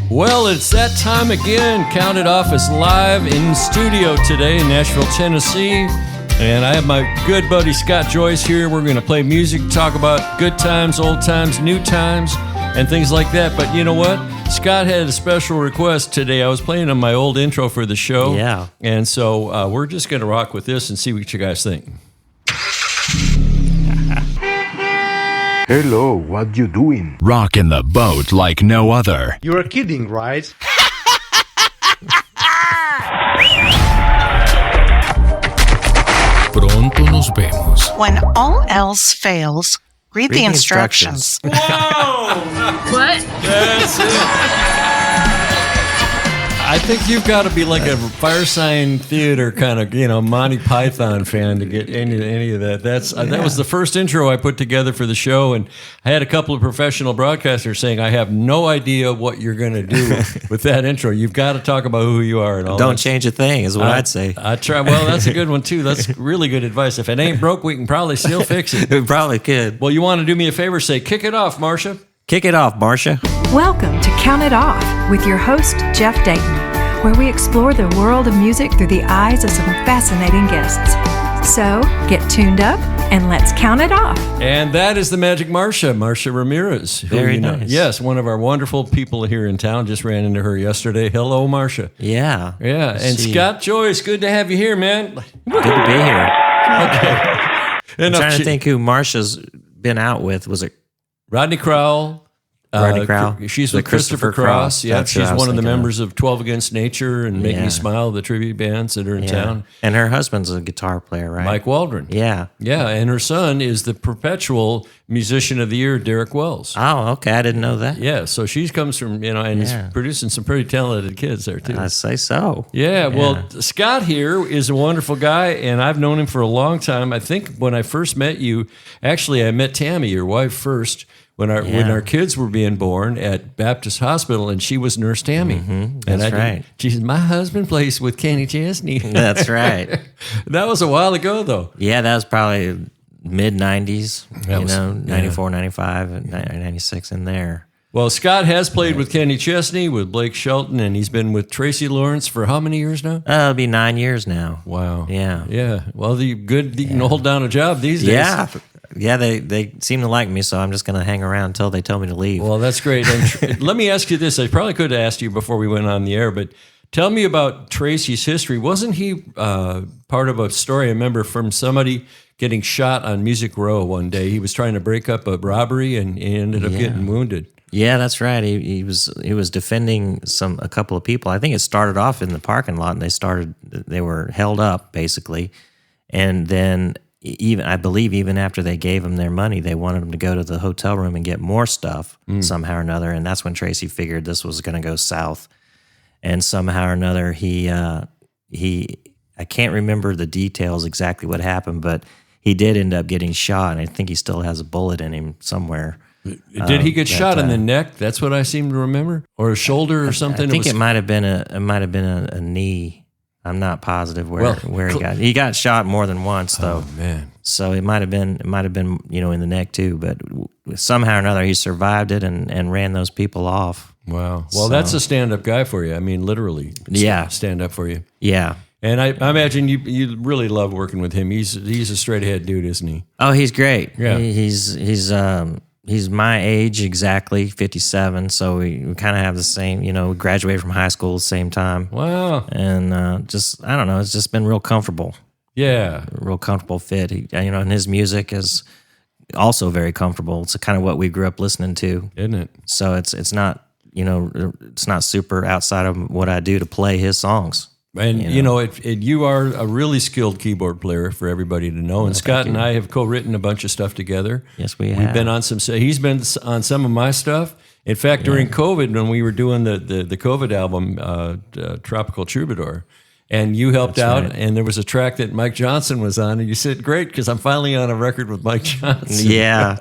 Well, it's that time again. Counted Off is live in studio today in Nashville, Tennessee. And I have my good buddy Scott Joyce here. We're going to play music, talk about good times, old times, new times, and things like that. But you know what? Scott had a special request today. I was playing on my old intro for the show. Yeah. And so we're just going to rock with this and see what you guys think. Hello, what you doing? Rockin' the boat like no other. You're kidding, right? Pronto nos vemos. When all else fails, read the instructions. Whoa! What? That's it. I think you've got to be like a Firesign Theater kind of, Monty Python fan to get any of that. That was the first intro I put together for the show, and I had a couple of professional broadcasters saying, I have no idea what you're going to do with that intro. You've got to talk about who you are and all that. Don't change a thing is what I'd say. I try. Well, that's a good one, too. That's really good advice. If it ain't broke, we can probably still fix it. We probably could. Well, you want to do me a favor? Say, kick it off, Marcia. Kick it off, Marcia. Welcome to Count It Off with your host, Jeff Dayton, where we explore the world of music through the eyes of some fascinating guests. So, get tuned up and let's count it off. And that is the Magic Marcia Ramirez. Very nice. Yes, one of our wonderful people here in town. Just ran into her yesterday. Hello, Marcia. Yeah. Yeah, and Scott Joyce, good to have you here, man. Good to be here. Okay. I'm trying to think who Marcia's been out with. Was it Rodney Crowell? Rodney Crowell? She's with Christopher Cross. Yeah, That's who she's I was one of the thinking members of 12 Against Nature and Make Me Smile, the tribute bands that are in town. And her husband's a guitar player, right? Mike Waldron. Yeah. Yeah, and her son is the perpetual musician of the year, Derek Wells. Oh, okay. I didn't know that. Yeah, so she comes from, and is producing some pretty talented kids there, too. I say so. Yeah, well, Scott here is a wonderful guy, and I've known him for a long time. I think when I first met you, actually, I met Tammy, your wife, first. When our kids were being born at Baptist Hospital, and she was Nurse Tammy. Mm-hmm, that's right. She said, my husband plays with Kenny Chesney. That's right. That was a while ago, though. Yeah, that was probably mid-90s, 94, 95, and 96 in there. Well, Scott has played with Kenny Chesney, with Blake Shelton, and he's been with Tracy Lawrence for how many years now? It'll be 9 years now. Wow. Yeah. Yeah. Well, you can hold down a job these days. Yeah. Yeah, they seem to like me, so I'm just going to hang around until they tell me to leave. Well, that's great. And let me ask you this. I probably could have asked you before we went on the air, but tell me about Tracy's history. Wasn't he part of a story I remember from somebody getting shot on Music Row one day? He was trying to break up a robbery, and he ended up getting wounded. Yeah, that's right. He was defending a couple of people. I think it started off in the parking lot, and they were held up basically, and then I believe even after they gave him their money, they wanted him to go to the hotel room and get more stuff somehow or another, and that's when Tracy figured this was going to go south, and somehow or another he I can't remember the details exactly what happened, but he did end up getting shot, and I think he still has a bullet in him somewhere. Did he get shot in the neck? That's what I seem to remember, or a shoulder, or something. I think it might have been a knee. I'm not positive where he got. He got shot more than once, though. Oh man! So it might have been in the neck too. But somehow or another, he survived it and ran those people off. Wow. Well, that's a stand-up guy for you. I mean, literally. Stand up for you. Yeah. And I imagine you really love working with him. He's a straight-ahead dude, isn't he? Oh, he's great. Yeah. He's my age exactly, 57. So we kind of have the same, we graduated from high school at the same time. Wow. And I don't know, it's just been real comfortable. Yeah. Real comfortable fit. And his music is also very comfortable. It's kind of what we grew up listening to. Isn't it? So it's not, it's not super outside of what I do to play his songs. And, you are a really skilled keyboard player for everybody to know. And Scott and I have co-written a bunch of stuff together. Yes, we have. We've been on he's been on some of my stuff. In fact, during COVID, when we were doing the COVID album, Tropical Troubadour, and you helped out, right. And there was a track that Mike Johnson was on, and you said, great, because I'm finally on a record with Mike Johnson. Yeah,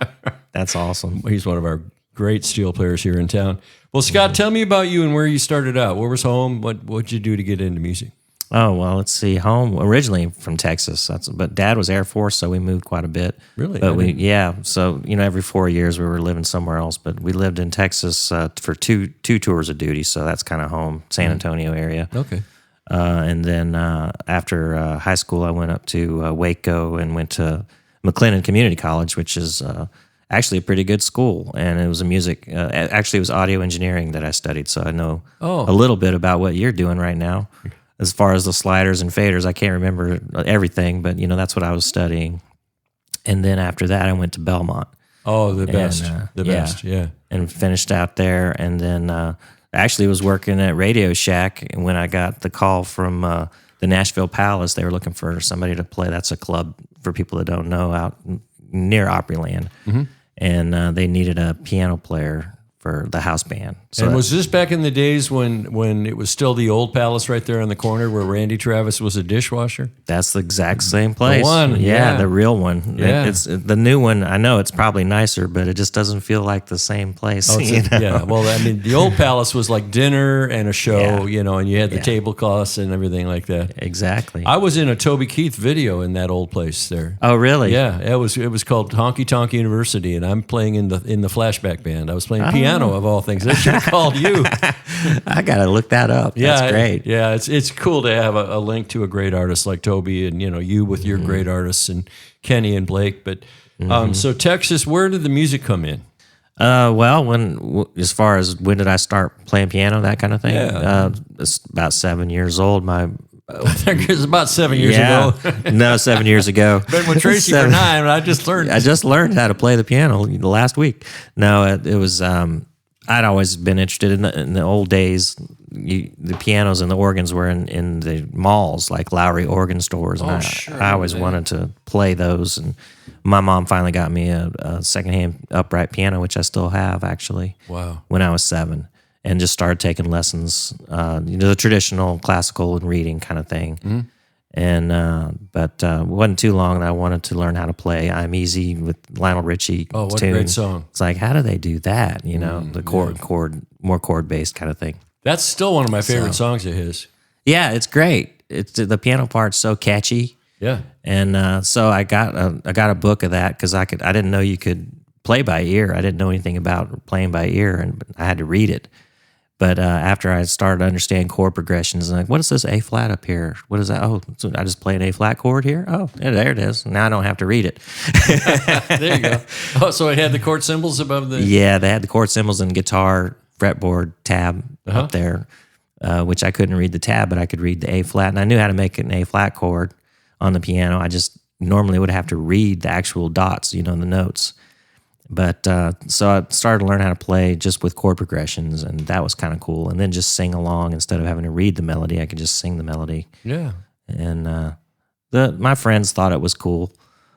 that's awesome. He's one of our great steel players here in town. Well, Scott, tell me about you and where you started out. Where was home? What'd you do to get into music? Oh, well, let's see. Home originally from Texas, but Dad was Air Force, so we moved quite a bit. Really? But so every 4 years we were living somewhere else. But we lived in Texas for two tours of duty, so that's kind of home, San Antonio area. Okay. And then after high school, I went up to Waco and went to McLennan Community College, which is actually a pretty good school. And it was actually it was audio engineering that I studied, so I know a little bit about what you're doing right now. As far as the sliders and faders, I can't remember everything, but that's what I was studying. And then after that, I went to Belmont. Oh, the best, best, yeah. And finished out there, and then actually was working at Radio Shack. And when I got the call from the Nashville Palace, they were looking for somebody to play. That's a club for people that don't know out near Opryland, and they needed a piano player for the house band. So and was this back in the days when it was still the old Palace right there on the corner where Randy Travis was a dishwasher? That's the exact same place. The one, yeah, the real one. Yeah. It's the new one. I know it's probably nicer, but it just doesn't feel like the same place. Yeah, well, I mean, the old Palace was like dinner and a show, and you had the tablecloths and everything like that. Exactly. I was in a Toby Keith video in that old place there. Oh, really? Yeah, it was called Honky Tonk University, and I'm playing in the flashback band. I was playing piano of all things. They should have called you. I gotta look that up. That's great. Yeah, it's cool to have a link to a great artist like Toby, and you with your great artists and Kenny and Blake. But so Texas, where did the music come in? Well, as far as when did I start playing piano, that kind of thing? Yeah. It's about 7 years old. It's about 7 years ago. No, 7 years ago. Been with Tracy for 9, and I just learned how to play the piano last week. No, it was. I'd always been interested in the old days. The pianos and the organs were in the malls, like Lowry organ stores. And I always wanted to play those. And my mom finally got me a secondhand upright piano, which I still have, actually. Wow. When I was 7. And just started taking lessons, the traditional classical and reading kind of thing. Mm-hmm. And but it wasn't too long that I wanted to learn how to play "I'm Easy" with Lionel Richie. Oh, what tune. a great song! It's like, how do they do that? The more chord based kind of thing. That's still one of my favorite songs of his. Yeah, it's great. It's the piano part's so catchy. Yeah, and so I got a book of that because I didn't know you could play by ear. I didn't know anything about playing by ear, and I had to read it. But after I started to understand chord progressions, I'm like, what is this A flat up here? What is that? Oh, so I just play an A flat chord here? Oh, yeah, there it is. Now I don't have to read it. There you go. Oh, so it had the chord symbols above the... Yeah, they had the chord symbols and guitar fretboard tab up there, which I couldn't read the tab, but I could read the A flat. And I knew how to make an A flat chord on the piano. I just normally would have to read the actual dots, the notes. But so I started to learn how to play just with chord progressions, and that was kind of cool. And then just sing along instead of having to read the melody. I could just sing the melody. Yeah. And my friends thought it was cool.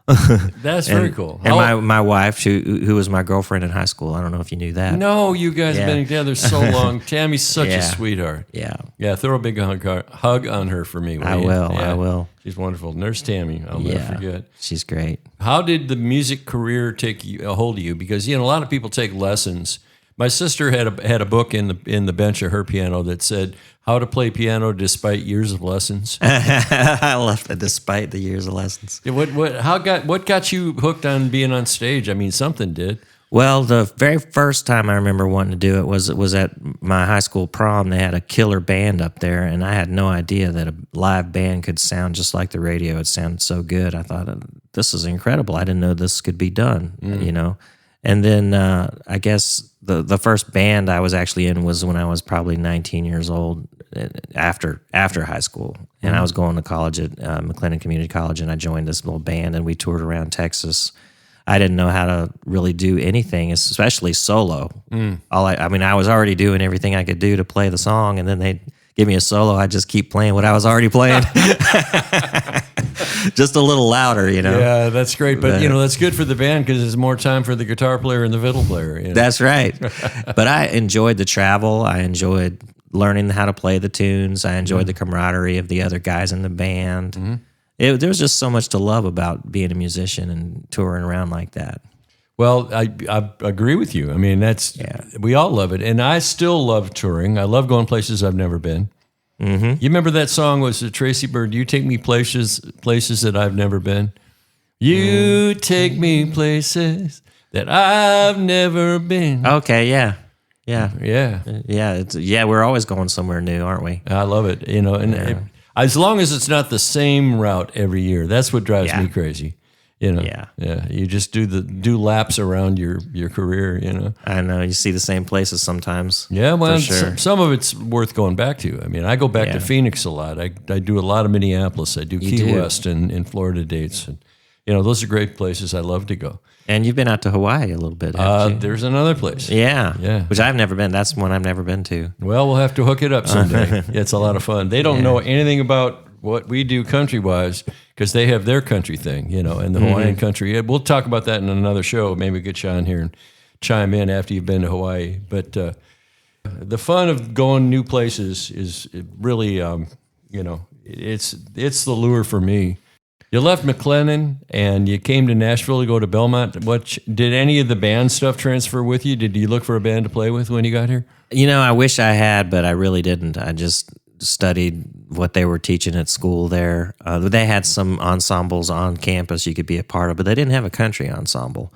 That's very cool. And my wife, who was my girlfriend in high school, I don't know if you knew that. No, you guys have been together so long. Tammy's such a sweetheart. Yeah. Throw a big hug on her for me. I will. She's wonderful. Nurse Tammy, I'll never forget. She's great. How did the music career take a hold of you? Because a lot of people take lessons. My sister had a book in the bench of her piano that said how to play piano despite years of lessons. I love that, despite the years of lessons. What got you hooked on being on stage? I mean, something did. Well, the very first time I remember wanting to do it was at my high school prom. They had a killer band up there, and I had no idea that a live band could sound just like the radio. It sounded so good. I thought, this is incredible. I didn't know this could be done, And then I guess the first band I was actually in was when I was probably 19 years old, after high school. And I was going to college at McLennan Community College, and I joined this little band, and we toured around Texas. I didn't know how to really do anything, especially solo. I was already doing everything I could do to play the song, and then they'd give me a solo. I'd just keep playing what I was already playing. Just a little louder, Yeah, that's great. But that's good for the band because there's more time for the guitar player and the fiddle player. That's right. But I enjoyed the travel. I enjoyed learning how to play the tunes. I enjoyed the camaraderie of the other guys in the band. Mm-hmm. There was just so much to love about being a musician and touring around like that. Well, I agree with you. I mean, we all love it. And I still love touring. I love going places I've never been. You remember that song? Was it Tracy Bird? You take me places that I've never been. You take me places that I've never been. Okay, yeah. We're always going somewhere new, aren't we? I love it. As long as it's not the same route every year, that's what drives me crazy. Yeah. You just do laps around your career. I know you see the same places sometimes. Yeah, well, for sure. some of it's worth going back to. I mean, I go back to Phoenix a lot. I do a lot of Minneapolis. I do Key West and Florida dates, and those are great places. I love to go. And you've been out to Hawaii a little bit, haven't you? There's another place. Yeah. Which I've never been. That's one I've never been to. Well, we'll have to hook it up someday. It's a lot of fun. They don't know anything about what we do country-wise because they have their country thing, and the Hawaiian country. We'll talk about that in another show. Maybe get you on here and chime in after you've been to Hawaii. But the fun of going new places is really, it's the lure for me. You left McLennan and you came to Nashville to go to Belmont. Did any of the band stuff transfer with you? Did you look for a band to play with when you got here? I wish I had, but I really didn't. I just studied what they were teaching at school there. They had some ensembles on campus you could be a part of, but they didn't have a country ensemble.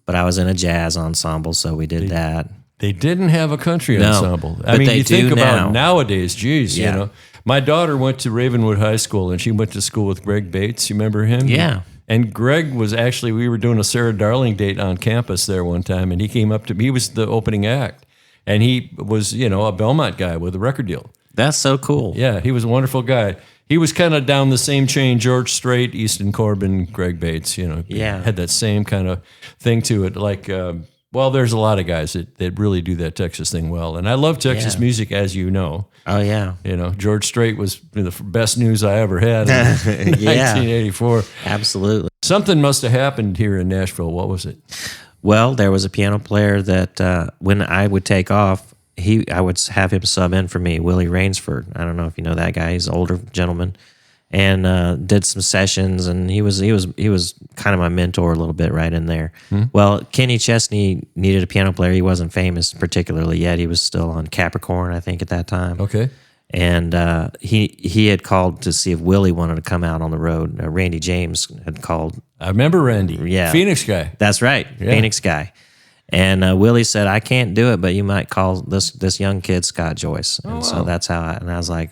But I was in a jazz ensemble, so we did that. They didn't have a country ensemble. I but mean, they you think do about now. Nowadays, geez, My daughter went to Ravenwood High School, and she went to school with Greg Bates. You remember him? Yeah. And Greg was actually, we were doing a Sarah Darling date on campus there one time, and he came up to me. He was the opening act, and he was, a Belmont guy with a record deal. That's so cool. Yeah, he was a wonderful guy. He was kind of down the same chain, George Strait, Easton Corbin, Greg Bates, had that same kind of thing to it. Like, there's a lot of guys that really do that Texas thing well. And I love Texas music, as you know. Oh, yeah. George Strait was the best news I ever had in 1984. Absolutely. Something must have happened here in Nashville. What was it? Well, there was a piano player that when I would take off, I would have him sub in for me, Willie Rainsford. I don't know if you know that guy. He's an older gentleman, and did some sessions. And he was kind of my mentor a little bit right in there. Well, Kenny Chesney needed a piano player. He wasn't famous particularly yet. He was still on Capricorn, I think, at that time. Okay. And he had called to see if Willie wanted to come out on the road. Randy James had called. I remember Randy. Yeah, Phoenix guy. That's right, Phoenix guy. And Willie said, "I can't do it, but you might call this young kid Scott Joyce." And so that's how I was like,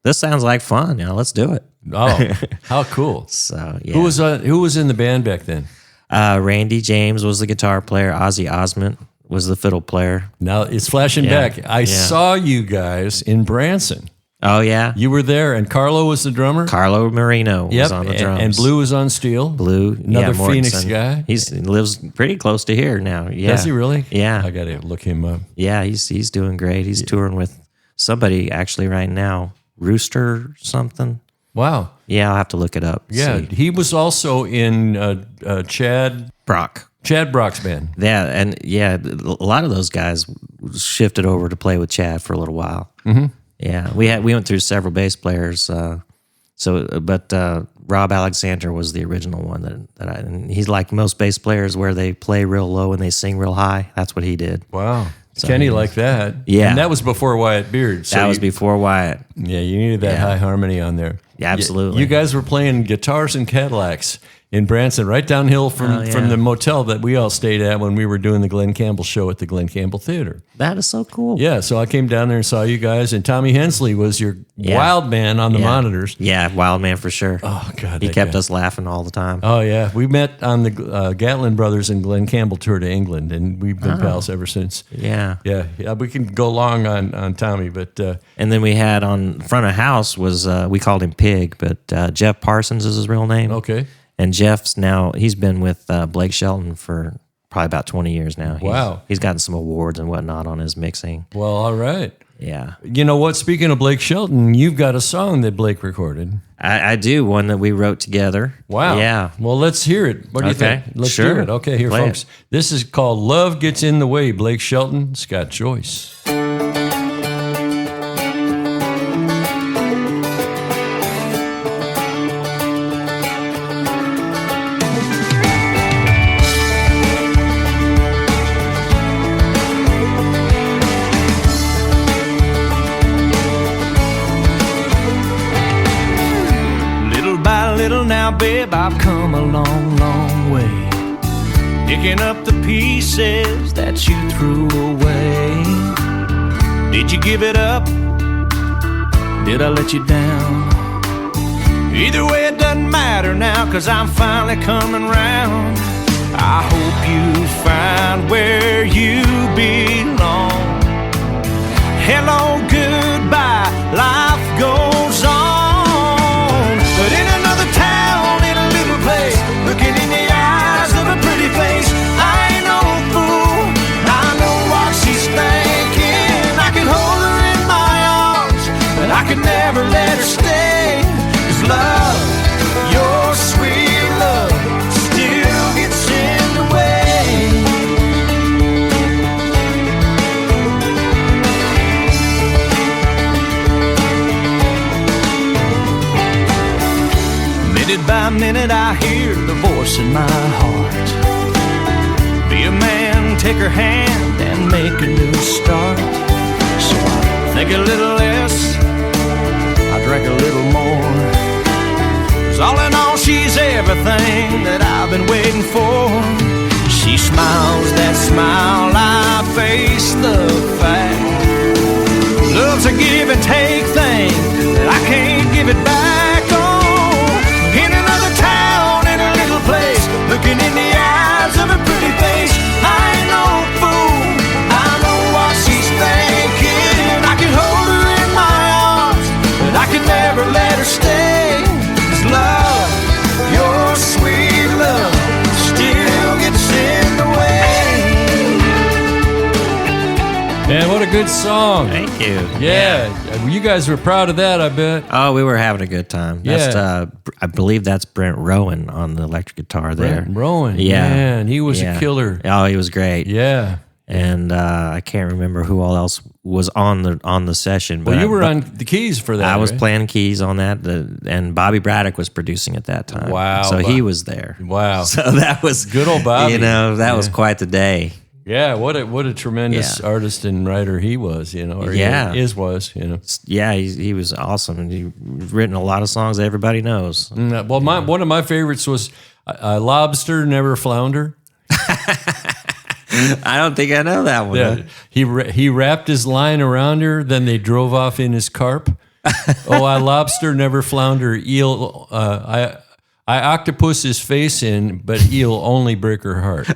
"This sounds like fun. Let's do it." Oh, how cool! So yeah. Who was in the band back then? Randy James was the guitar player. Ozzy Osment was the fiddle player. Now it's flashing back. I saw you guys in Branson. Oh yeah, you were there, and Carlo was the drummer. Carlo Marino was on the drums, and Blue was on steel. Blue, another Phoenix guy. He lives pretty close to here now. Yeah, does he really? Yeah, I gotta look him up. Yeah, he's doing great. He's touring with somebody actually right now, Rooster something. Wow. Yeah, I'll have to look it up. Yeah, he was also in Chad Brock's band. Yeah, and a lot of those guys shifted over to play with Chad for a little while. Mm-hmm. Yeah, we went through several bass players. But Rob Alexander was the original one and he's like most bass players where they play real low and they sing real high. That's what he did. Wow. So Kenny liked that. Yeah. And that was before Wyatt Beard. So that was before Wyatt. Yeah, you needed that high harmony on there. Yeah, absolutely. You guys were playing guitars and Cadillacs in Branson, right downhill from the motel that we all stayed at when we were doing the Glenn Campbell show at the Glenn Campbell Theater. That is so cool. Yeah, so I came down there and saw you guys, and Tommy Hensley was your wild man on the monitors. Yeah, wild man for sure. Oh, God. He kept us laughing all the time. Oh, yeah. We met on the Gatlin Brothers and Glenn Campbell tour to England, and we've been pals ever since. Yeah. Yeah, we can go long on Tommy, but... and then we had on front of house was, we called him Pig, but Jeff Parsons is his real name. Okay. And he's been with Blake Shelton for probably about 20 years now. He's gotten some awards and whatnot on his mixing. Well, all right. Yeah. You know what? Speaking of Blake Shelton, you've got a song that Blake recorded. I do, one that we wrote together. Wow. Yeah. Well, let's hear it. What do you think? Let's hear it. Okay, here, Play folks. it. This is called Love Gets in the Way. Blake Shelton, Scott Joyce. Now, babe, I've come a long, long way, picking up the pieces that you threw away. Did you give it up? Did I let you down? Either way, it doesn't matter now, 'cause I'm finally coming round. I hope you find where you belong. Hello, goodbye, life goes on. But in another town, in a little place, looking in the eyes of a pretty face, I ain't no fool, I know what she's thinking. I could hold her in my arms, but I could never let her stay. 'Cause love, your sweet love, still gets in the way. Minute by minute I hear the voice in my heart. Be a man, take her hand, and make a new start. So I think a little less, I drink a little more. 'Cause all in all, she's everything that I've been waiting for. She smiles that smile, I face the fact. Love's a give and take thing, that I can't give it back. Oh, in another town, in a little place, looking in the eyes of a pretty face, I ain't no fool, I know what she's thinking. I can hold her in my arms, but I can never let her stay. 'Cause love, your sweet love, still gets in the way. Man, what a good song. Thank you. Yeah. You guys were proud of that, I bet. Oh, we were having a good time. That's, I believe that's Brent Rowan on the electric guitar there. Brent Rowan. Yeah. Man, he was a killer. Oh, he was great. Yeah. And I can't remember who all else was on the session. But Well, you were on the keys for that. I was right? playing keys on that, and Bobby Braddock was producing at that time. Wow. So he was there. Wow. So that was Good old Bobby. You know, that was quite the day. Yeah, what a tremendous Yeah. artist and writer he was, you know. Or Yeah. was, you know. Yeah, he was awesome, and he's written a lot of songs that everybody knows. Well, one of my favorites was Lobster Never Flounder. I don't think I know that one. Yeah. He wrapped his line around her, then they drove off in his carp. Oh, I lobster never flounder, eel. I octopus his face in, but eel only break her heart.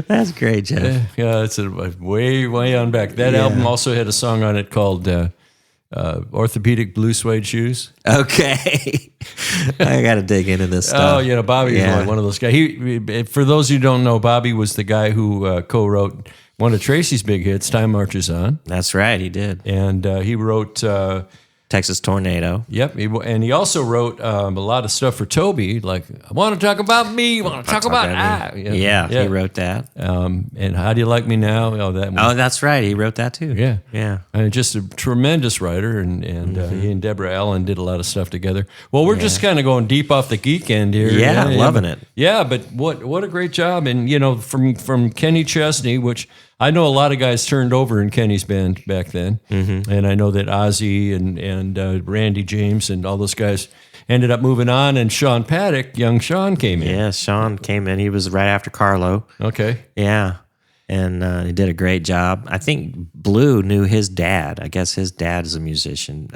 That's great, Jeff. Yeah, it's way on back. That album also had a song on it called Orthopedic Blue Suede Shoes. Okay. I got to dig into this stuff. Oh, you know, Bobby was one of those guys. He, for those who don't know, Bobby was the guy who co-wrote one of Tracy's big hits, Time Marches On. That's right, he did. And he wrote... Texas Tornado. Yep, and he also wrote a lot of stuff for Toby, like "I want to talk about me, want to talk about me." Yeah, he wrote that. And How Do You Like Me Now? Oh, that one. Oh, that's right, he wrote that too. Yeah, yeah. Just a tremendous writer, and he and Deborah Allen did a lot of stuff together. Well, we're just kind of going deep off the geek end here. Yeah, loving it. Yeah, but what a great job, and you know, from Kenny Chesney, which I know a lot of guys turned over in Kenny's band back then, and I know that Ozzy and Randy James and all those guys ended up moving on, and Sean Paddock, young Sean, came in. Yeah, Sean came in. He was right after Carlo. Okay. Yeah, and he did a great job. I think Blue knew his dad. I guess his dad is a musician,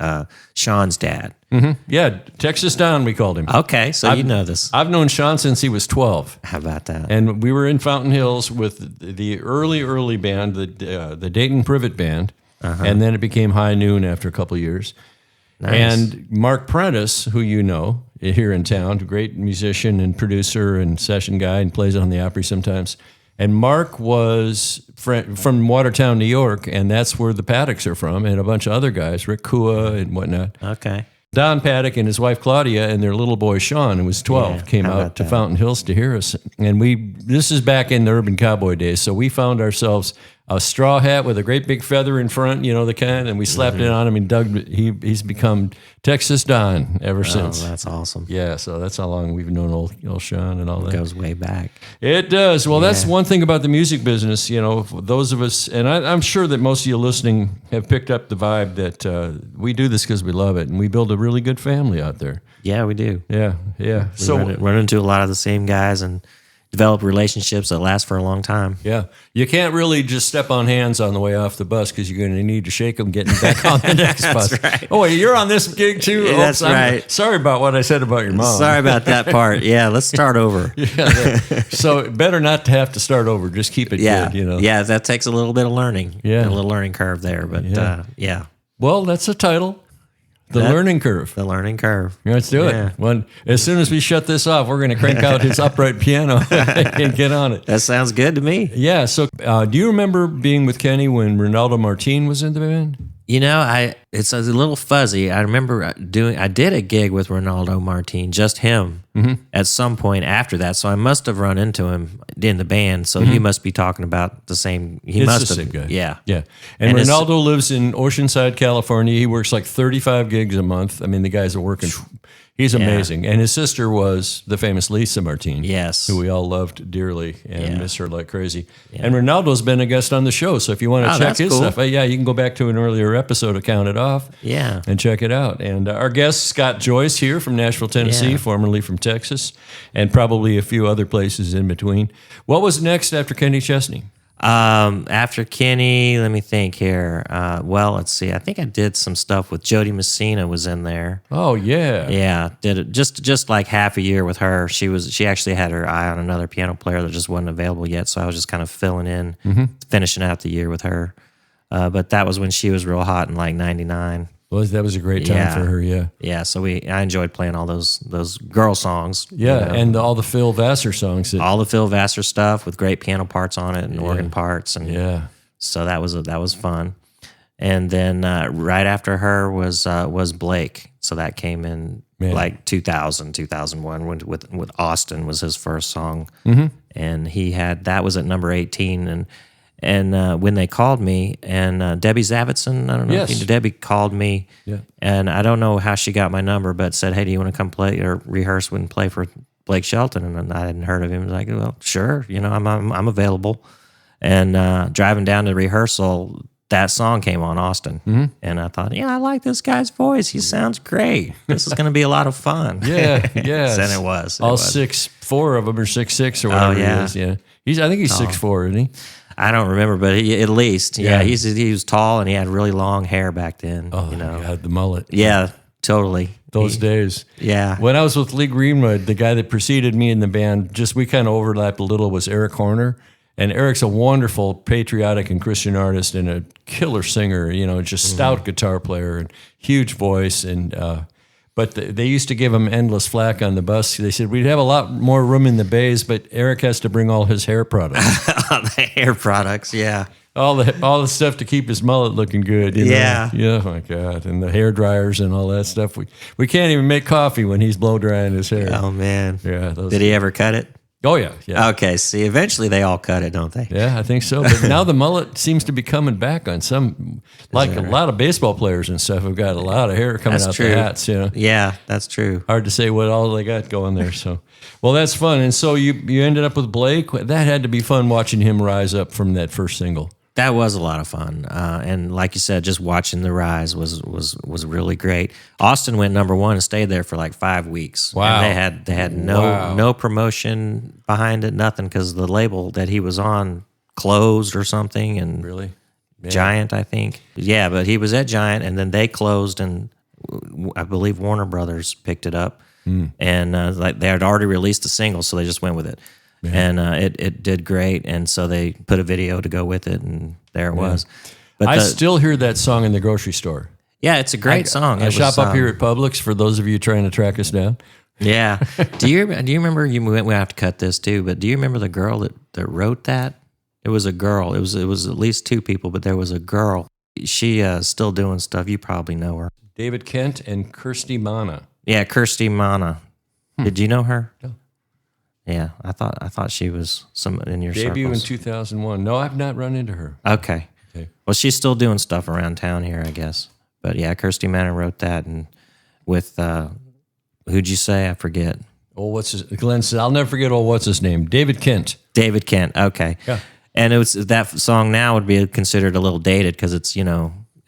Sean's dad. Mm-hmm. Yeah, Texas Don, we called him. Okay, so you know this. I've known Sean since he was 12. How about that? And we were in Fountain Hills with the early band, the Dayton Privet Band, and then it became High Noon after a couple of years. Nice. And Mark Prentice, who you know here in town, great musician and producer and session guy, and plays on the Opry sometimes. And Mark was from Watertown, New York, and that's where the Paddocks are from, and a bunch of other guys, Rick Kua and whatnot. Okay. Don Paddock and his wife Claudia and their little boy Sean, who was 12, came out to Fountain Hills to hear us. And this is back in the Urban Cowboy days, so we found ourselves a straw hat with a great big feather in front, you know, the kind, and we slapped it on him, and Doug, he's become Texas Don ever since. Oh, that's awesome. Yeah, so that's how long we've known old Sean and all that. It goes way back. It does. Well, that's one thing about the music business, you know, for those of us, and I'm sure that most of you listening have picked up the vibe that we do this because we love it, and we build a really good family out there. Yeah, we do. Yeah. We run into a lot of the same guys and develop relationships that last for a long time. Yeah. You can't really just step on hands on the way off the bus because you're going to need to shake them getting back on the next bus. Right. Oh, wait, you're on this gig too? Yeah, that's right. Sorry about what I said about your mom. Sorry about that part. Yeah, let's start over. So better not to have to start over. Just keep it good, you know. Yeah, that takes a little bit of learning. Yeah. A little learning curve there. But yeah. Well, that's a title. The Learning Curve. The Learning Curve. Let's do it. As soon as we shut this off, we're going to crank out his upright piano and get on it. That sounds good to me. Yeah. So do you remember being with Kenny when Ronaldo Martin was in the band? You know, it's a little fuzzy. I remember I did a gig with Ronaldo Martin, just him, at some point after that. So I must have run into him in the band. So you must be talking about the same. He must have. Same guy. Yeah. Yeah. And Ronaldo lives in Oceanside, California. He works like 35 gigs a month. I mean, the guys are working. He's amazing. And his sister was the famous Lisa Martin. Yes. Who we all loved dearly and miss her like crazy. Yeah. And Ronaldo's been a guest on the show. So if you want to check his stuff, you can go back to an earlier episode of Count It Off. Yeah. And check it out. And our guest, Scott Joyce, here from Nashville, Tennessee, formerly from Texas, and probably a few other places in between. What was next after Kenny Chesney? After Kenny, let me think here. Well, let's see. I think I did some stuff with Jody Messina was in there. Oh yeah. Yeah. Did it just like half a year with her. She actually had her eye on another piano player that just wasn't available yet. So I was just kind of filling in, finishing out the year with her. But that was when she was real hot in like 99. Well, that was a great time for her, yeah. Yeah, so I enjoyed playing all those girl songs. Yeah, you know. and all the Phil Vassar songs. All the Phil Vassar stuff with great piano parts on it and organ parts. And so that was fun. And then right after her was Blake. So that came in like 2000, 2001 with Austin was his first song. And that was at number 18. And when they called me, and Debbie Zavitson, I don't know if you know, Debbie called me, and I don't know how she got my number, but said, hey, do you want to come play or rehearse and play for Blake Shelton? And I hadn't heard of him. I was like, well, sure, you know, I'm available. And driving down to rehearsal, that song came on, Austin. And I thought, I like this guy's voice. He sounds great. This is going to be a lot of fun. Yeah. And it was. All 6'4" of them or 6'6" or whatever he is. Yeah. I think he's 6'4", isn't he? I don't remember, but at least, he was tall and he had really long hair back then. Oh, you know, God, the mullet. Yeah, totally. Those days. Yeah. When I was with Lee Greenwood, the guy that preceded me in the band, we kind of overlapped a little, was Eric Horner. And Eric's a wonderful patriotic and Christian artist and a killer singer, you know, just stout guitar player and huge voice. And but they used to give him endless flack on the bus. They said, we'd have a lot more room in the bays, but Eric has to bring all his hair products. The hair products, yeah. All the stuff to keep his mullet looking good. You know? Yeah, oh my God. And the hair dryers and all that stuff. We can't even make coffee when he's blow drying his hair. Oh, man. Yeah. Did he ever cut it? Oh, yeah. Okay, see, eventually they all cut it, don't they? Yeah, I think so. But now the mullet seems to be coming back on some, like a lot of baseball players and stuff have got a lot of hair coming out their hats, you know? Yeah, that's true. Hard to say what all they got going there. So, well, that's fun. And so you ended up with Blake. That had to be fun watching him rise up from that first single. That was a lot of fun, and like you said, just watching the rise was really great. Austin went number 1 and stayed there for like 5 weeks. Wow! And they had no promotion behind it, nothing, because the label that he was on closed or something. And really, Giant, I think. Yeah, but he was at Giant, and then they closed, and I believe Warner Brothers picked it up, and like they had already released the single, so they just went with it. Yeah. And it did great, and so they put a video to go with it, and there it was. But I still hear that song in the grocery store. Yeah, it's a great song. I shop up here at Publix for those of you trying to track us down. Yeah. Do you remember? We have to cut this too, but do you remember the girl that wrote that? It was a girl. It was at least 2 people, but there was a girl. She still doing stuff. You probably know her. David Kent and Kirsty Mana. Yeah, Kirsty Mana. Did you know her? No. Yeah, I thought she was some in your Debut circles. in 2001. No, I've not run into her. Okay. Okay. Well, she's still doing stuff around town here, I guess. But yeah, Kirsty Manor wrote that, and with who'd you say? I forget. Oh, Glenn said, I'll never forget. What's his name? David Kent. David Kent. Okay. Yeah. And it was that song now would be considered a little dated because it's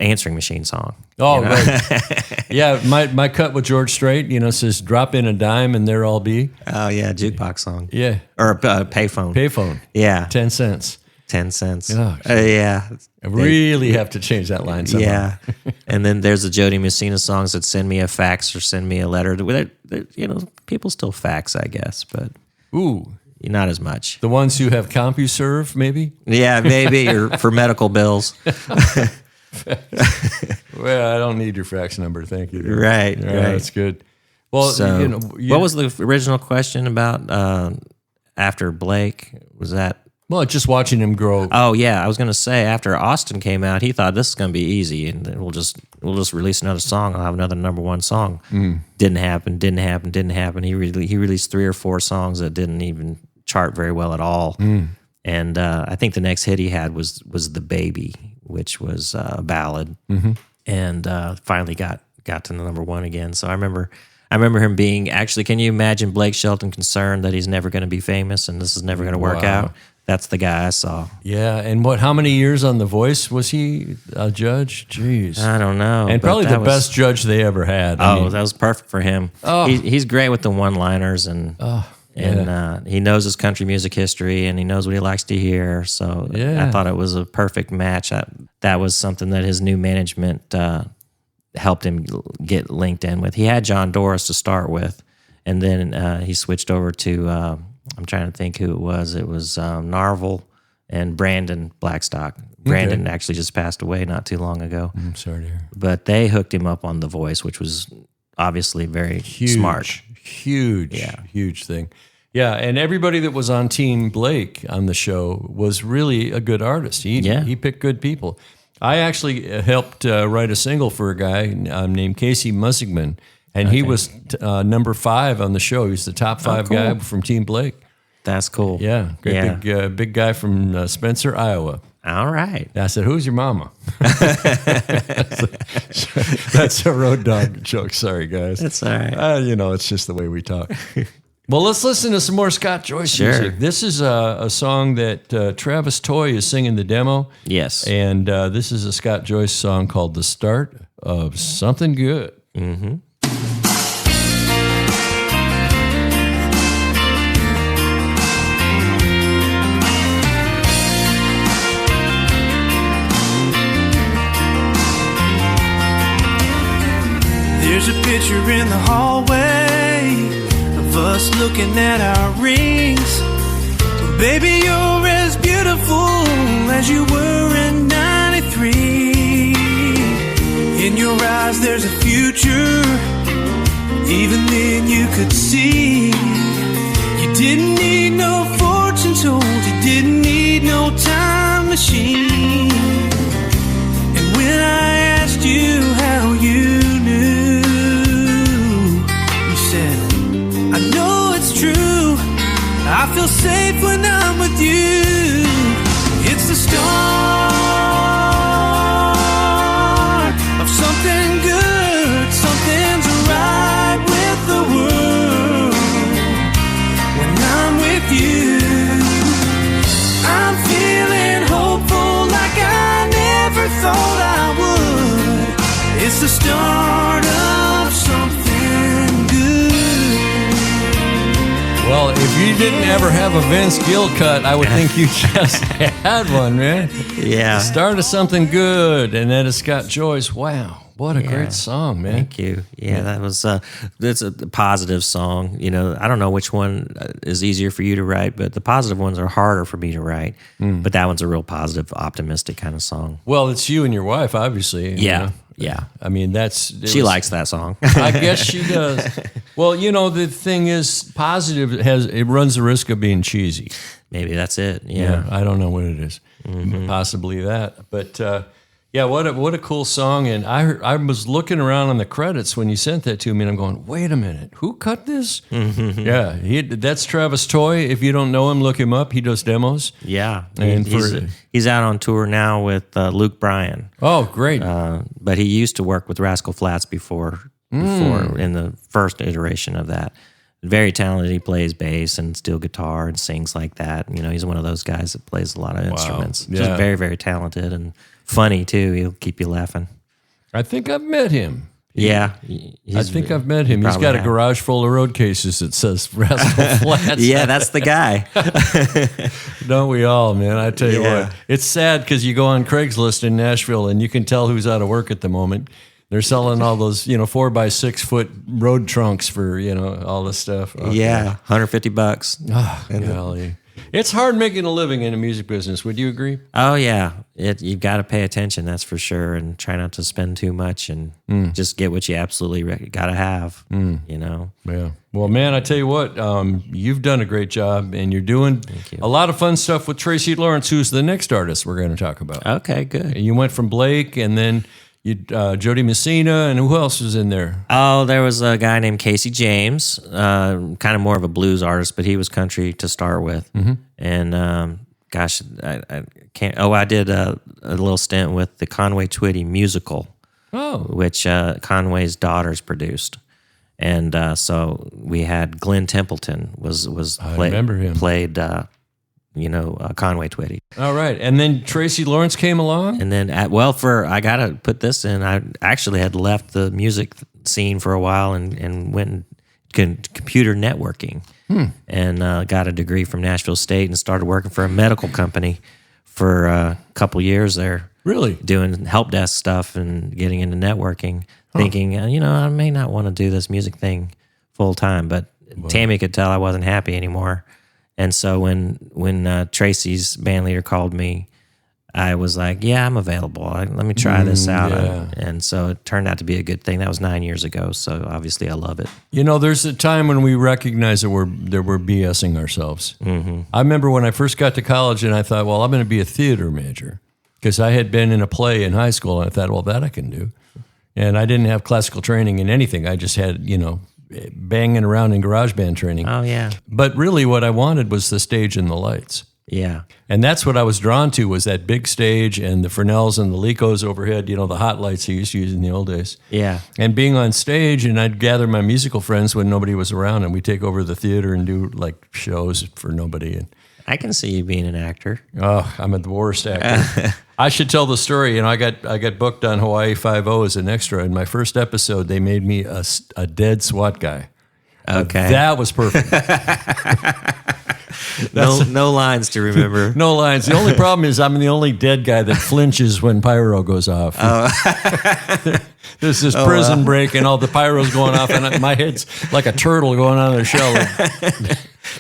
answering machine song. Oh, right. Yeah, my cut with George Strait, says drop in a dime and there I'll be. Oh yeah, jukebox song. Yeah. Or payphone. Payphone. Yeah. 10 cents. 10 cents. Oh, yeah. I really have to change that line somehow. Yeah. And then there's the Jody Messina songs that send me a fax or send me a letter. People still fax, I guess, but Ooh. not as much. The ones who have CompuServe, maybe? Yeah, maybe, or for medical bills. Well, I don't need your fax number, thank you. Right. That's good. Well, So, what was the original question about after Blake? Was that? Well, just watching him grow. Oh yeah, I was going to say after Austin came out, he thought this is going to be easy, and then we'll just release another song. I'll have another number one song. Didn't happen. He released 3 or 4 songs that didn't even chart very well at all. And I think the next hit he had was "The Baby," which was a ballad, and finally got to the number one again. So I remember him being actually. Can you imagine Blake Shelton concerned that he's never going to be famous and this is never going to work out? That's the guy I saw. Yeah, and how many years on The Voice was he a judge? Jeez. I don't know. And probably the best judge they ever had. That was perfect for him. Oh. He's great with the one-liners, and he knows his country music history, and he knows what he likes to hear. So I thought it was a perfect match. That was something that his new management helped him get linked in with. He had John Doris to start with, and then he switched over to... I'm trying to think who it was. It was Narvel and Brandon Blackstock. Brandon actually just passed away not too long ago. I'm sorry to hear. But they hooked him up on The Voice, which was obviously very smart. Huge thing. Yeah, and everybody that was on Team Blake on the show was really a good artist. He picked good people. I actually helped write a single for a guy named Casey Musigman. And he was number 5 on the show. He was the top 5 guy from Team Blake. That's cool. Yeah, big guy from Spencer, Iowa. All right. I said, "Who's your mama?" That's a road dog joke. Sorry, guys. That's all right. It's just the way we talk. Well, let's listen to some more Scott Joyce music. This is a song that Travis Toy is singing the demo. Yes. And this is a Scott Joyce song called "The Start of Something Good." Mm-hmm. There's a picture in the hallway of us looking at our rings. Baby, you're as beautiful as you were in 93. In your eyes there's a future, even then you could see. You didn't need no fortune told, you didn't need no time machine. And when I asked you how you knew, you said, I know it's true, I feel safe when I'm with you. It's the start of something good, something's right with the world when I'm with you. I'm feeling hopeful like I never thought I would. It's the start of something good. Well, if you didn't ever have a Vince Gill cut, I would think you just had one, man. Yeah. The start of something good, and that is Scott Joyce. Wow, what a great song, man. Thank you. Yeah, that was that's a positive song. I don't know which one is easier for you to write, but the positive ones are harder for me to write. But that one's a real positive, optimistic kind of song. Well, it's you and your wife, obviously. Yeah. I mean, she likes that song. I guess she does. Well, the thing is, positive it runs the risk of being cheesy. Maybe that's it. Yeah. I don't know what it is. Possibly that. But Yeah, what a cool song. And I was looking around on the credits when you sent that to me, and I'm going, wait a minute, who cut this? Yeah, that's Travis Toy. If you don't know him, look him up. He does demos. Yeah, And he's out on tour now with Luke Bryan. Oh, great. But he used to work with Rascal Flatts before in the first iteration of that. Very talented. He plays bass and steel guitar and sings like that. You know, he's one of those guys that plays a lot of instruments. Yeah. Just very, very talented and funny too. He'll keep you laughing. I think I've met him. Yeah, I think I've met him. He's got a garage full of road cases that says Rascal Flatts. Yeah, that's the guy. Don't we all, man? I tell you what. It's sad because you go on Craigslist in Nashville and you can tell who's out of work at the moment. They're selling all those, 4x6 foot road trunks for, all this stuff. Okay. Yeah, $150. Oh, golly. It's hard making a living in the music business. Would you agree? Oh, yeah. You've got to pay attention, that's for sure, and try not to spend too much and just get what you absolutely got to have, Yeah. Well, man, I tell you what, you've done a great job, and you're doing a lot of fun stuff with Tracy Lawrence, who's the next artist we're going to talk about. Okay, good. You went from Blake, and then Jody Messina, and who else was in there? Oh, there was a guy named Casey James, kind of more of a blues artist, but he was country to start with. And I can't. Oh, I did a little stint with the Conway Twitty musical, which Conway's daughters produced. And so we had Glenn Templeton I remember him. Played Conway Twitty. All right. And then Tracy Lawrence came along? And then, I got to put this in, I actually had left the music scene for a while and went and computer networking and got a degree from Nashville State and started working for a medical company for a couple years there. Really? Doing help desk stuff and getting into networking, thinking, I may not want to do this music thing full time, but Tammy could tell I wasn't happy anymore. And so when Tracy's band leader called me, I was like, yeah, I'm available. Let me try this out. Yeah. And so it turned out to be a good thing. That was 9 years ago, so obviously I love it. There's a time when we recognize that we're BSing ourselves. I remember when I first got to college and I thought, well, I'm going to be a theater major because I had been in a play in high school and I thought, well, that I can do. And I didn't have classical training in anything. I just had, banging around in garage band training. Oh, yeah. But really what I wanted was the stage and the lights. Yeah. And that's what I was drawn to, was that big stage and the Fresnels and the Lecos overhead, the hot lights he used to use in the old days. Yeah. And being on stage, and I'd gather my musical friends when nobody was around, and we'd take over the theater and do like shows for nobody. And I can see you being an actor. oh, I'm the worst actor. I should tell the story. I got booked on Hawaii 5-0 as an extra. In my first episode, they made me a dead SWAT guy. Okay. That was perfect. No lines to remember. No lines. The only problem is I'm the only dead guy that flinches when pyro goes off. There's this prison break and all the pyro's going off, and my head's like a turtle going on the shell.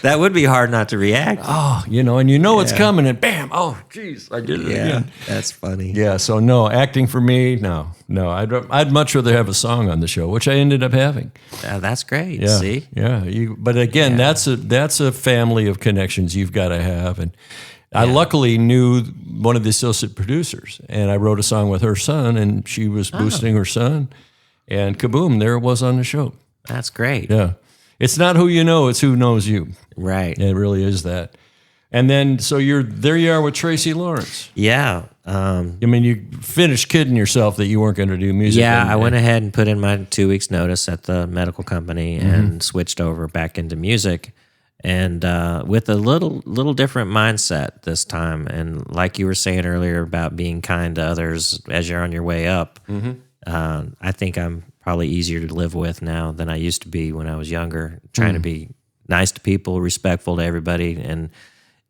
That would be hard not to react. Oh, and it's coming, and bam! Oh, jeez, I did it again. That's funny. Yeah, so no, acting for me, no. I'd much rather have a song on the show, which I ended up having. That's great. Yeah, See, yeah. But again, that's a family of connections you've got to have, and I luckily knew one of the associate producers, and I wrote a song with her son, and she was boosting her son, and kaboom, there it was on the show. That's great. Yeah, it's not who you know; it's who knows you. Right. It really is that. And then, so there you are with Tracy Lawrence. Yeah. You finished kidding yourself that you weren't going to do music. Yeah, I went ahead and put in my 2 weeks notice at the medical company and switched over back into music, and with a little different mindset this time. And like you were saying earlier about being kind to others as you're on your way up, I think I'm probably easier to live with now than I used to be when I was younger, trying to be nice to people, respectful to everybody, and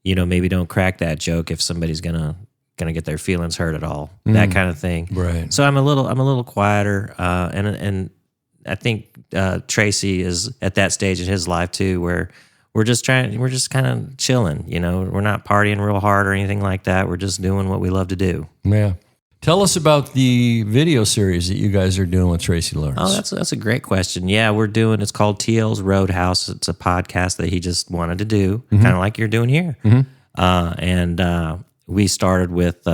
maybe don't crack that joke if somebody's gonna get their feelings hurt at all, that kind of thing. Right. So I'm a little quieter, and I think Tracy is at that stage in his life too, where we're just kind of chilling. We're not partying real hard or anything like that. We're just doing what we love to do. Yeah. Tell us about the video series that you guys are doing with Tracy Lawrence. Oh, that's a great question. Yeah, it's called TL's Roadhouse. It's a podcast that he just wanted to do, kind of like you're doing here. And we started with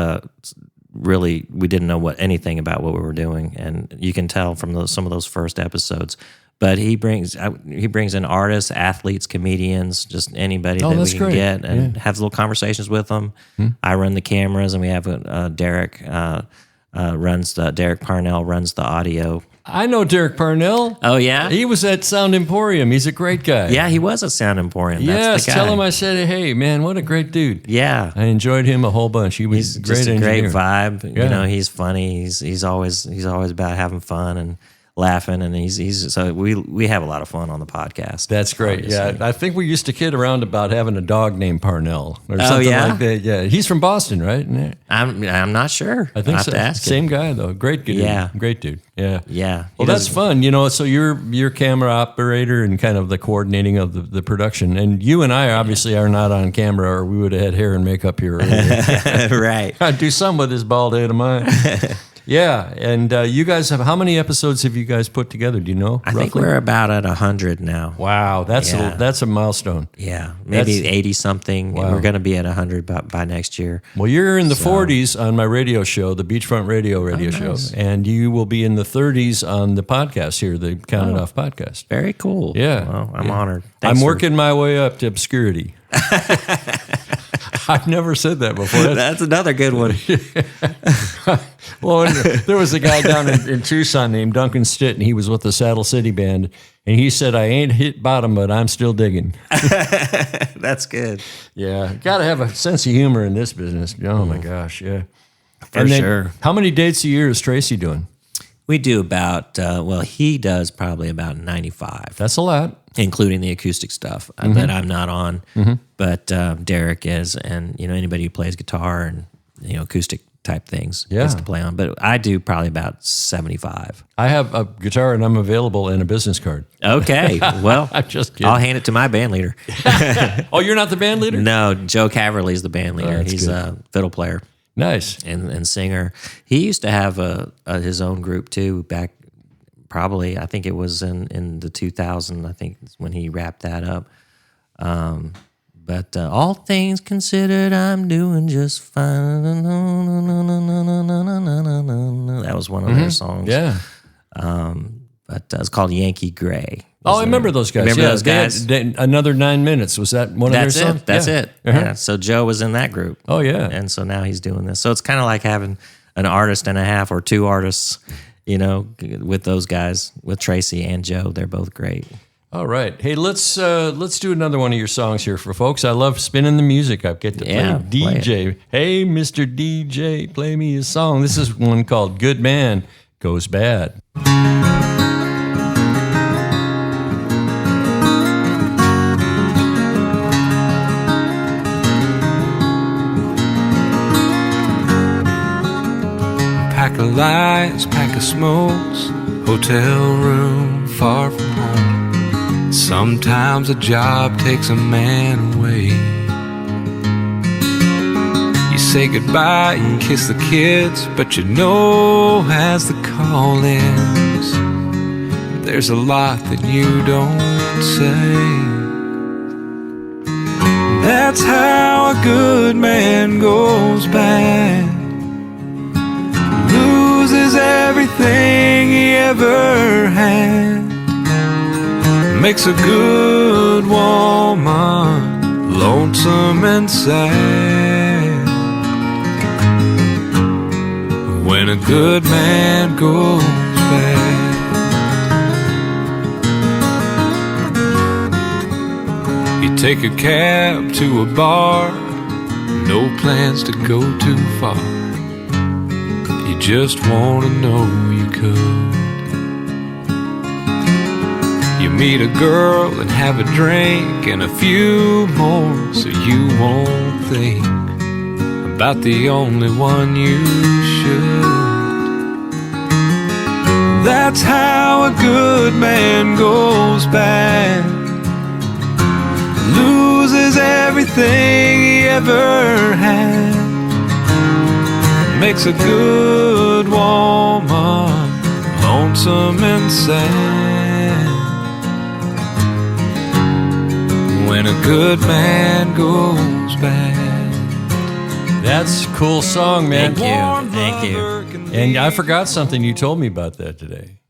we didn't know anything about what we were doing, and you can tell from some of those first episodes. But he brings in artists, athletes, comedians, just anybody that we can get, and have little conversations with them. I run the cameras, and we have Derek Derek Parnell runs the audio. I know Derek Parnell. Oh, yeah? He was at Sound Emporium. He's a great guy. Yeah, he was at Sound Emporium. That's the guy. Tell him I said, hey, man, what a great dude. Yeah. I enjoyed him a whole bunch. He was just a great vibe. Yeah. You know, he's funny. He's always about having fun and laughing, and he's so we have a lot of fun on the podcast. That's great. Obviously. Yeah, I think we used to kid around about having a dog named Parnell or something like that. Yeah, he's from Boston, right? I'm not sure. I think I'll so. have to ask Same him. guy though. Great dude. Yeah. Great dude. Yeah. Yeah. Well, that's fun. You know, so you're camera operator and kind of the coordinating of the production. And you and I obviously are not on camera, or we would have had hair and makeup here earlier. Right. I'd do some with this bald head of mine. Yeah, and you guys have, how many episodes have you guys put together? Do you know? I think we're about at 100 now. Wow, that's a milestone. Yeah, maybe 80 something. Wow. We're going to be at 100 by next year. Well, you're in the 40s on my radio show, the Beachfront Radio show, and you will be in the 30s on the podcast here, the Count It Off podcast. Very cool. Yeah, well, I'm honored. Thanks I'm working my way up to obscurity. I've never said that before. That's another good one. Well, there was a guy down in Tucson named Duncan Stitt, and he was with the Saddle City Band, and he said, I ain't hit bottom, but I'm still digging. That's good. Yeah, got to have a sense of humor in this business. Oh, my gosh, yeah. For sure. How many dates a year is Tracy doing? We do about, he does probably about 95. That's a lot. Including the acoustic stuff that I'm not on, but Derek is, and anybody who plays guitar and acoustic type things gets to play on. But I do probably about 75. I have a guitar and I'm available and a business card. Okay, well, I'm just kidding. I'll hand it to my band leader. Oh, you're not the band leader? No, Joe Caverly's the band leader. That's He's good. a fiddle player. Nice. And singer. He used to have his own group too back. Probably, I think it was in the 2000. I think when he wrapped that up. But all things considered, I'm doing just fine. That was one of their songs. Yeah. But it's called Yankee Gray. Oh, I remember those guys. Remember those guys? They had Another 9 Minutes. Was that one of their songs? That's it. Uh-huh. Yeah. So Joe was in that group. Oh, yeah. And so now he's doing this. So it's kind of like having an artist and a half or two artists, with those guys, with Tracy and Joe. They're both great. All right. Hey, let's do another one of your songs here for folks. I love spinning the music. I get to play DJ. Hey, Mr. DJ, play me a song. This is one called Good Man Goes Bad. Pack of lies, pack of smokes, hotel room far from home. Sometimes a job takes a man away. You say goodbye and kiss the kids, but as the call ends, there's a lot that you don't say. That's how a good man goes bad. Loses everything he ever had. Makes a good woman lonesome and sad. When a good man goes bad. You take a cab to a bar, no plans to go too far. You just wanna know you could. You meet a girl and have a drink and a few more, so you won't think about the only one you should. That's how a good man goes bad. Loses everything he ever had. Makes a good woman lonesome and sad. When a good man goes bad. That's a cool song, man. Thank you. And I forgot something you told me about that today.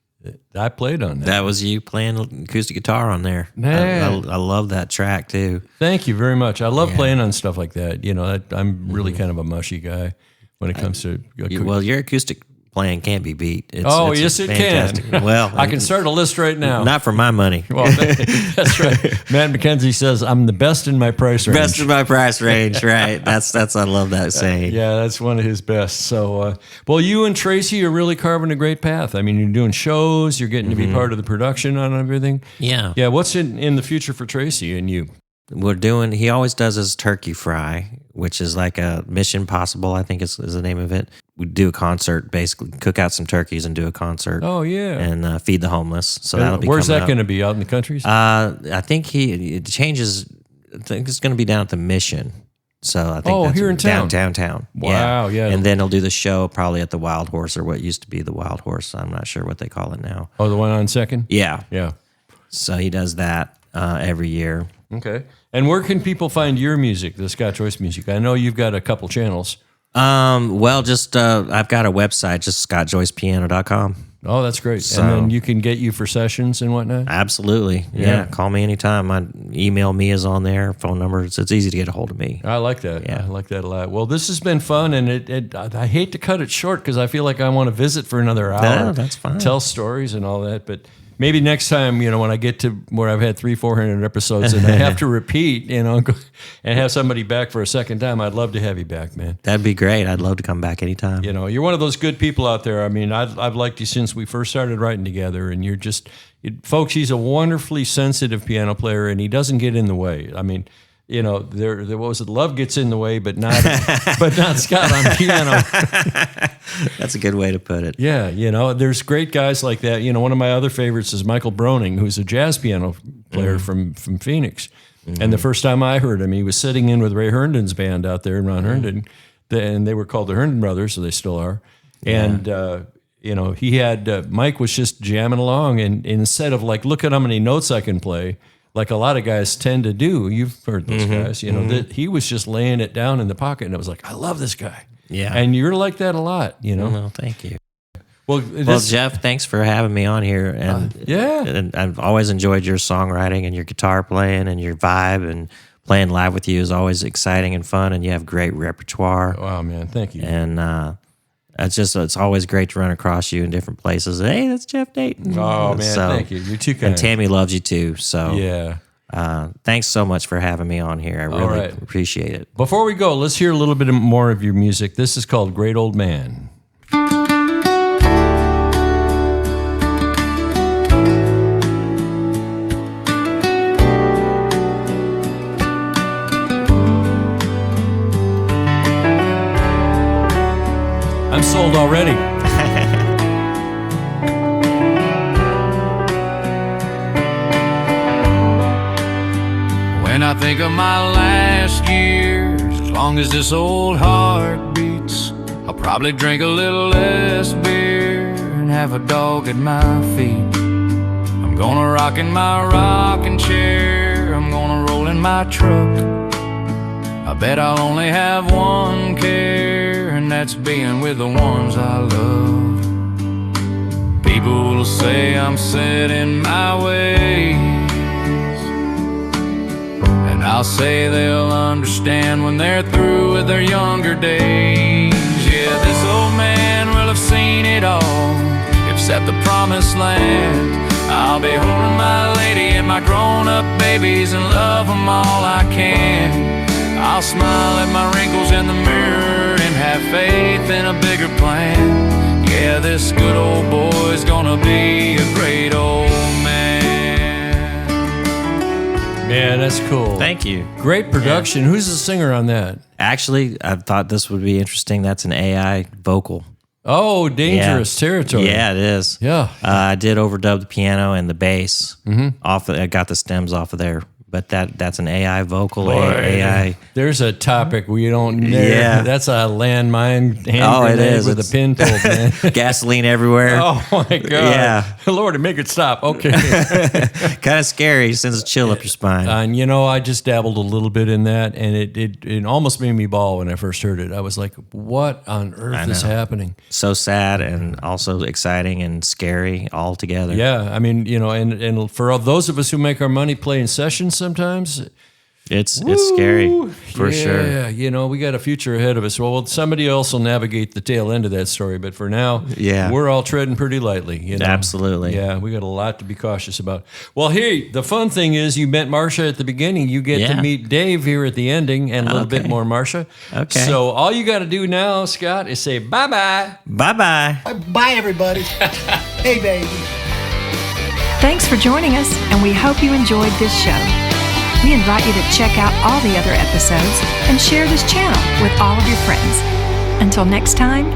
I played on that. That was you playing acoustic guitar on there. Man. I love that track too. Thank you very much. I love playing on stuff like that. You know, I'm really kind of a mushy guy when it comes to. Well, your acoustic playing can't be beat. Yes, it fantastic. can. Well, I can start a list right now. Not for my money. Well, that's right. Matt McKenzie says I'm the best in my price range. Best in my price range, right? That's I love that saying. Yeah, that's one of his best. So, well, you and Tracy are really carving a great path. I mean, you're doing shows, you're getting to be part of the production on everything. Yeah. Yeah. What's in the future for Tracy and you? He always does his turkey fry, which is like a Mission Possible, I think is the name of it. We do a concert, basically cook out some turkeys and do a concert. Oh, yeah. And feed the homeless. So that'll be Where's coming that going to be, out in the country? I think it changes. I think it's going to be down at the Mission. So I think here in town. Downtown. Wow, yeah. And then he'll do the show probably at the Wild Horse, or what used to be the Wild Horse. I'm not sure what they call it now. Oh, the one on Second? Yeah. Yeah. So he does that every year. Okay. And where can people find your music, the Scott Joyce music? I know you've got a couple channels. Well, just I've got a website, just scottjoycepiano.com. Oh, that's great. So, and then you can get you for sessions and whatnot? Absolutely. Yeah. Call me anytime. My email me is on there, phone number. It's easy to get a hold of me. I like that. Yeah. I like that a lot. Well, this has been fun, and I hate to cut it short because I feel like I want to visit for another hour. No, that's fine. Tell stories and all that, but maybe next time, when I get to where I've had 300-400 episodes and I have to repeat, and have somebody back for a second time, I'd love to have you back, man. That'd be great. I'd love to come back anytime. You're one of those good people out there. I mean, I've liked you since we first started writing together, and you're just, folks, he's a wonderfully sensitive piano player, and he doesn't get in the way. I mean, there what was it? Love gets in the way, but not Scott on piano. That's a good way to put it. Yeah, there's great guys like that. One of my other favorites is Michael Broning, who's a jazz piano player from Phoenix. Mm-hmm. And the first time I heard him, he was sitting in with Ray Herndon's band out there, Ron Herndon, and they were called the Herndon Brothers, so they still are. Yeah. And he had Mike was just jamming along, and instead of like, look at how many notes I can play, like a lot of guys tend to do. You've heard those guys, that he was just laying it down in the pocket, and it was like, I love this guy. Yeah. And you're like that a lot, Well, thank you. Well, Jeff, thanks for having me on here. And and I've always enjoyed your songwriting and your guitar playing and your vibe, and playing live with you is always exciting and fun, and you have great repertoire. Wow, man, thank you. And it's always great to run across you in different places. Hey, that's Jeff Dayton. Oh, man, thank you. You're too kind. And Tammy loves you too. So yeah. Thanks so much for having me on here. I really appreciate it. Before we go, let's hear a little bit more of your music. This is called Great Old Man. I'm sold already. When I think of my last years, as long as this old heart beats, I'll probably drink a little less beer and have a dog at my feet. I'm gonna rock in my rocking chair, I'm gonna roll in my truck. I bet I'll only have one care, and that's being with the ones I love. People will say I'm set in my ways, and I'll say they'll understand when they're through with their younger days. Yeah, this old man will have seen it all, except the promised land. I'll be holding my lady and my grown-up babies and love them all I can. I'll smile at my wrinkles in the mirror and have faith in a bigger plan. Yeah, this good old boy's gonna be a great old man. Man, that's cool. Thank you. Great production. Yeah. Who's the singer on that? Actually, I thought this would be interesting. That's an AI vocal. Oh, dangerous territory. Yeah, it is. Yeah. I did overdub the piano and the bass. I got the stems off of there. but that's an AI vocal, AI. There's a topic we don't know. Yeah. That's a landmine hand It grenade is. with a pin tool, man. Gasoline everywhere. Oh, my God. Yeah. Lord, make it stop. Okay. Kind of scary. Sends a chill up your spine. And, I just dabbled a little bit in that, and it almost made me bawl when I first heard it. I was like, what on earth is happening? So sad and also exciting and scary all together. Yeah, I mean, and for those of us who make our money playing sessions sometimes, it's scary for sure. Yeah, we got a future ahead of us. Well, somebody else will navigate the tail end of that story, but for now, we're all treading pretty lightly. Absolutely. Yeah, we got a lot to be cautious about. Well, here, the fun thing is you met Marsha at the beginning. You get to meet Dave here at the ending and a little bit more Marsha. Okay. So all you got to do now, Scott, is say bye-bye. Bye-bye. Bye, everybody. Hey, baby. Thanks for joining us, and we hope you enjoyed this show. We invite you to check out all the other episodes and share this channel with all of your friends. Until next time,